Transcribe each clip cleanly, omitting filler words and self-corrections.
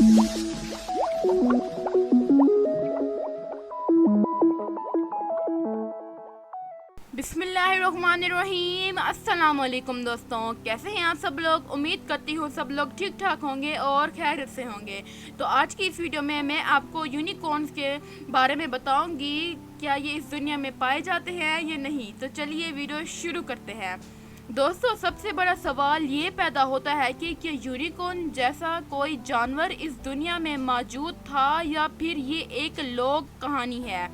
बिस्मिल्लाहिर्रहमानिर्रहीम। अस्सलाम वालेकुम दोस्तों, कैसे हैं आप सब लोग। उम्मीद करती हूँ सब लोग ठीक ठाक होंगे और खैरियत से होंगे। तो आज की इस वीडियो में मैं आपको यूनिकॉर्न्स के बारे में बताऊंगी, क्या ये इस दुनिया में पाए जाते हैं या नहीं। तो चलिए वीडियो शुरू करते हैं। दोस्तों, सबसे बड़ा सवाल ये पैदा होता है कि क्या यूनिकॉर्न जैसा कोई जानवर इस दुनिया में मौजूद था या फिर ये एक लोक कहानी है।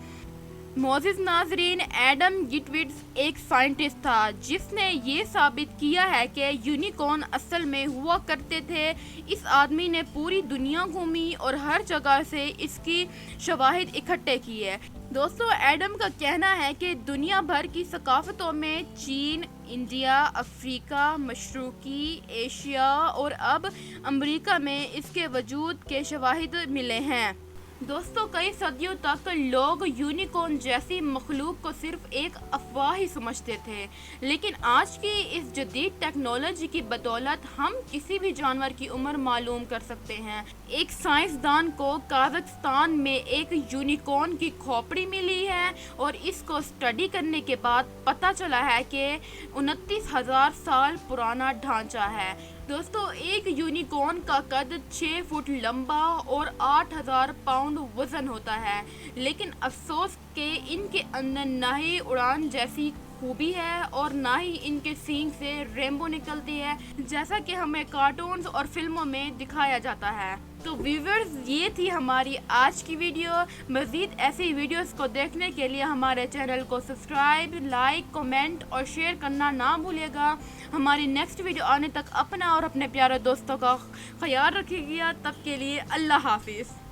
मोअज़्ज़िज़ नाज़रीन, एडम गिटविट्स एक साइंटिस्ट था जिसने ये साबित किया है कि यूनिकॉर्न असल में हुआ करते थे। इस आदमी ने पूरी दुनिया घूमी और हर जगह से इसकी शवाहिद इकट्ठे किए। दोस्तों, एडम का कहना है कि दुनिया भर की सकाफतों में चीन, इंडिया, अफ्रीका, मशरक़ी एशिया और अब अमेरिका में इसके वजूद के शवाहिद मिले हैं। दोस्तों, कई सदियों तक लोग यूनिकॉर्न जैसी मखलूक को सिर्फ एक अफवाह ही समझते थे, लेकिन आज की इस जदीद टेक्नोलॉजी की बदौलत हम किसी भी जानवर की उम्र मालूम कर सकते हैं। एक साइंसदान को कजाकिस्तान में एक यूनिकॉर्न की खोपड़ी मिली है और इसको स्टडी करने के बाद पता चला है कि 29,000 साल पुराना ढांचा है। दोस्तों, एक यूनिकॉर्न का कद 6 फुट लंबा और 8,000 पाउंड वजन होता है, लेकिन अफसोस कि इनके अंदर ना ही उड़ान जैसी खूबी है और ना ही इनके सींग से रेनबो निकलती है, जैसा कि हमें कार्टून्स और फिल्मों में दिखाया जाता है। तो व्यूअर्स, ये थी हमारी आज की वीडियो। मज़ीद ऐसी वीडियोस को देखने के लिए हमारे चैनल को सब्सक्राइब, लाइक, कमेंट और शेयर करना ना भूलिएगा। हमारी नेक्स्ट वीडियो आने तक अपना और अपने प्यारे दोस्तों का ख्याल रखिएगा। तब के लिए अल्लाह हाफिज़।